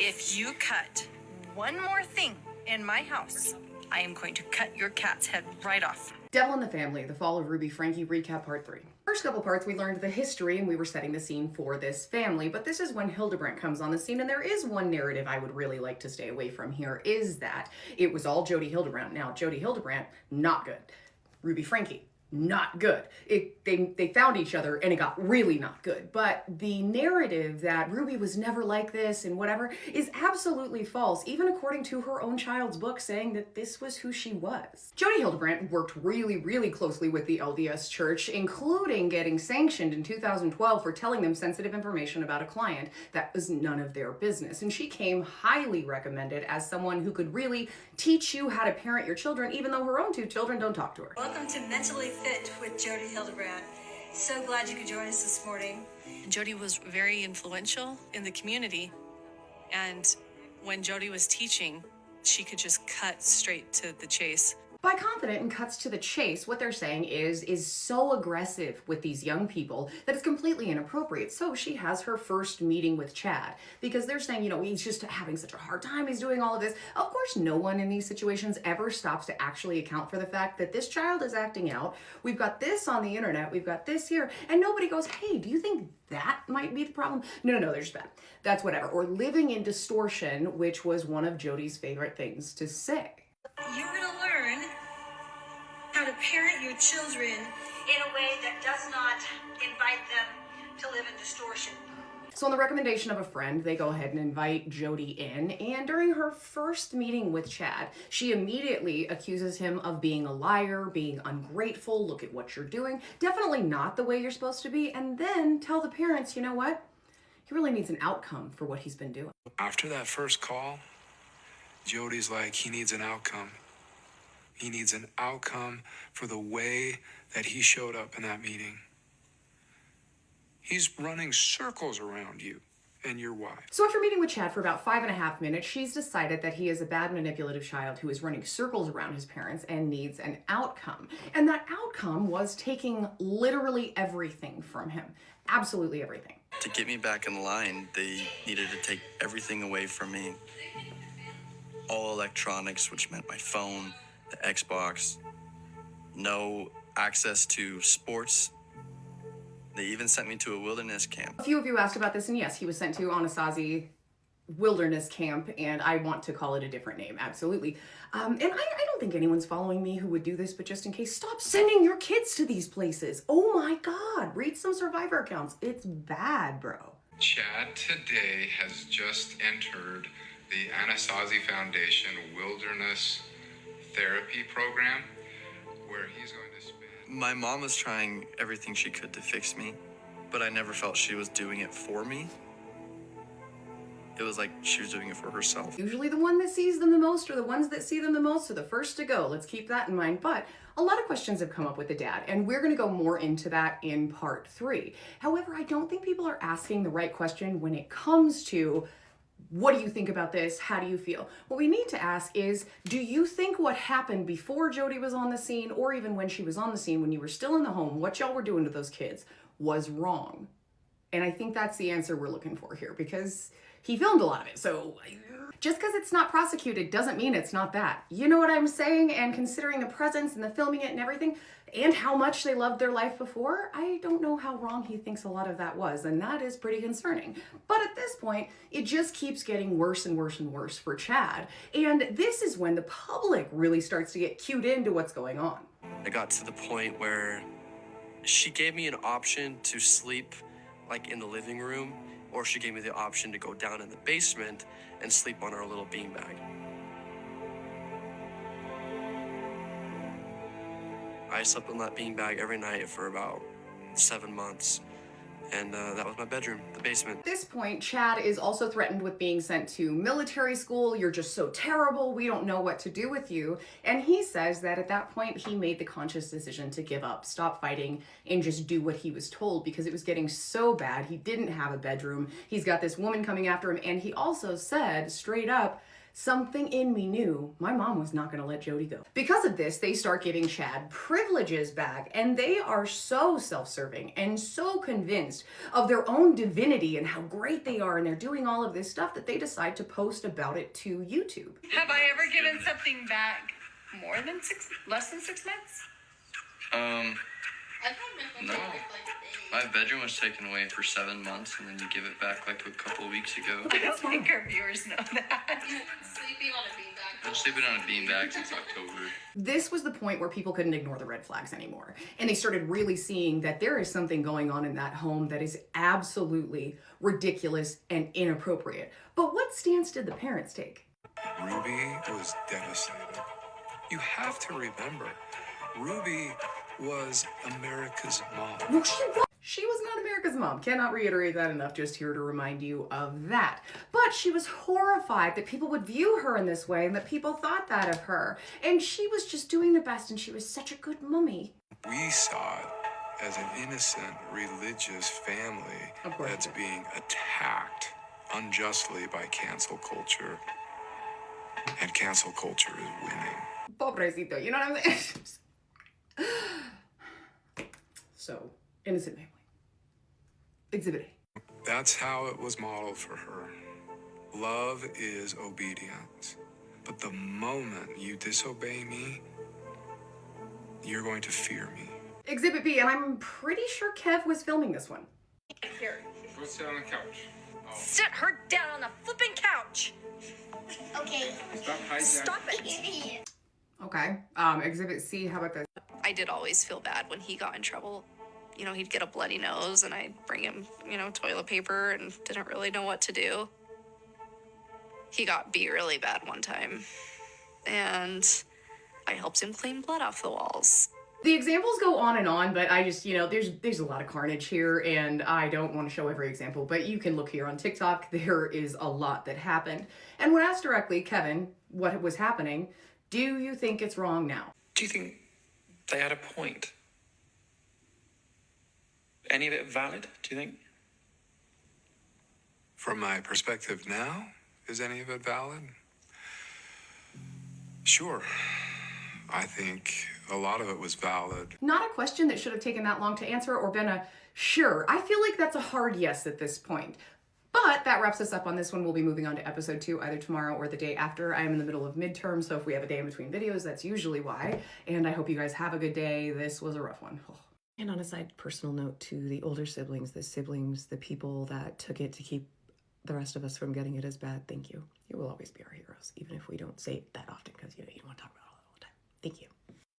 If you cut one more thing in my house, I am going to cut your cat's head right off. Devil in the Family, The Fall of Ruby Franke recap part 3. First couple parts we learned the history and we were setting the scene for this family, but this is when Hildebrandt comes on the scene, and there is one narrative I would really like to stay away from here, is that it was all Jodi Hildebrandt. Now, Jodi Hildebrandt, not good. Ruby Franke, not good. They found each other and it got really not good. But the narrative that Ruby was never like this and whatever is absolutely false, even according to her own child's book saying that this was who she was. Jodi Hildebrandt worked really, really closely with the LDS Church, including getting sanctioned in 2012 for telling them sensitive information about a client that was none of their business. And she came highly recommended as someone who could really teach you how to parent your children, even though her own 2 children don't talk to her. Welcome to Mentally Fit with Jodi Hildebrandt. So glad you could join us this morning. Jodi was very influential in the community, and when Jodi was teaching, she could just cut straight to the chase. By confident and cuts to the chase, what they're saying is so aggressive with these young people that it's completely inappropriate. So she has her first meeting with Chad because they're saying, you know, he's just having such a hard time. He's doing all of this. Of course, no one in these situations ever stops to actually account for the fact that this child is acting out. We've got this on the internet. We've got this here. And nobody goes, hey, do you think that might be the problem? No, they're just bad. That's whatever. Or living in distortion, which was one of Jodi's favorite things to say. You're going to learn how to parent your children in a way that does not invite them to live in distortion. So on the recommendation of a friend, they go ahead and invite Jodi in, and during her first meeting with Chad, she immediately accuses him of being a liar, being ungrateful, look at what you're doing, definitely not the way you're supposed to be, and then tell the parents, you know what? He really needs an outcome for what he's been doing. After that first call, Jodi's like, he needs an outcome. He needs an outcome for the way that he showed up in that meeting. He's running circles around you and your wife. So after meeting with Chad for about 5.5 minutes, she's decided that he is a bad manipulative child who is running circles around his parents and needs an outcome. And that outcome was taking literally everything from him. Absolutely everything. To get me back in line, they needed to take everything away from me. All electronics, which meant my phone, the Xbox, no access to sports. They even sent me to a wilderness camp. A few of you asked about this, and yes, he was sent to Anasazi Wilderness Camp, and I want to call it a different name, absolutely. And I don't think anyone's following me who would do this, but just in case, stop sending your kids to these places. Oh my God, read some survivor accounts. It's bad, bro. Chad today has just entered the Anasazi Foundation Wilderness Therapy Program, where he's going to spend... My mom was trying everything she could to fix me, but I never felt she was doing it for me. It was like she was doing it for herself. Usually the one that sees them the most, or the ones that see them the most, are the first to go. Let's keep that in mind. But a lot of questions have come up with the dad, and we're going to go more into that in part 3. However, I don't think people are asking the right question when it comes to, what do you think about this? How do you feel? What we need to ask is, do you think what happened before Jodi was on the scene, or even when she was on the scene, when you were still in the home, what y'all were doing to those kids was wrong? And I think that's the answer we're looking for here, because he filmed a lot of it. So just because it's not prosecuted doesn't mean it's not that. You know what I'm saying? And considering the presence and the filming it and everything, and how much they loved their life before, I don't know how wrong he thinks a lot of that was, and that is pretty concerning. But at this point, it just keeps getting worse and worse and worse for Chad, and this is when the public really starts to get cued into what's going on. I got to the point where she gave me an option to sleep like in the living room, or she gave me the option to go down in the basement and sleep on our little beanbag. I slept on that beanbag every night for about 7 months, and that was my bedroom, the basement. At this point, Chad is also threatened with being sent to military school. You're just so terrible, we don't know what to do with you. And he says that at that point, he made the conscious decision to give up, stop fighting, and just do what he was told, because it was getting so bad. He didn't have a bedroom. He's got this woman coming after him, and he also said straight up Something in me knew my mom was not going to let Jodi go. Because of this, they start giving Chad privileges back, and they are so self-serving and so convinced of their own divinity and how great they are, and they're doing all of this stuff that they decide to post about it to YouTube. Have I ever given something back less than 6 months? No. My bedroom was taken away for 7 months, and then you give it back like a couple of weeks ago. I don't think our viewers know that. Sleeping on a beanbag. I've been sleeping on a beanbag since October. This was the point where people couldn't ignore the red flags anymore. And they started really seeing that there is something going on in that home that is absolutely ridiculous and inappropriate. But what stance did the parents take? Ruby was devastated. You have to remember, Ruby was America's mom. No, she was. She was not America's mom. Cannot reiterate that enough, just here to remind you of that. But she was horrified that people would view her in this way and that people thought that of her. And she was just doing the best, and she was such a good mummy. We saw it as an innocent religious family that's being attacked unjustly by cancel culture. And cancel culture is winning. Pobrecito, you know what I'm saying? So, innocent family. Exhibit A. That's how it was modeled for her. Love is obedience. But the moment you disobey me, you're going to fear me. Exhibit B, and I'm pretty sure Kev was filming this one. Here. Go sit on the couch. Sit her down on the flipping couch. Okay. Stop hijacking. Stop it. Okay. Exhibit C, how about this? I did always feel bad when he got in trouble. You know, he'd get a bloody nose and I'd bring him, toilet paper and didn't really know what to do. He got beat really bad one time. And I helped him clean blood off the walls. The examples go on, but I just, there's a lot of carnage here, and I don't want to show every example, but you can look here on TikTok. There is a lot that happened. And when asked directly, Kevin, what was happening, do you think it's wrong now? Do you think they had a point? Any of it valid, do you think? From my perspective now, is any of it valid? Sure. I think a lot of it was valid. Not a question that should have taken that long to answer or been a sure. I feel like that's a hard yes at this point. But that wraps us up on this one. We'll be moving on to episode 2 either tomorrow or the day after. I am in the middle of midterm, so if we have a day in between videos, that's usually why. And I hope you guys have a good day. This was a rough one. Oh. And on a side personal note to the older siblings, the people that took it to keep the rest of us from getting it as bad, thank you. You will always be our heroes, even if we don't say it that often, because you don't want to talk about it all the time. Thank you.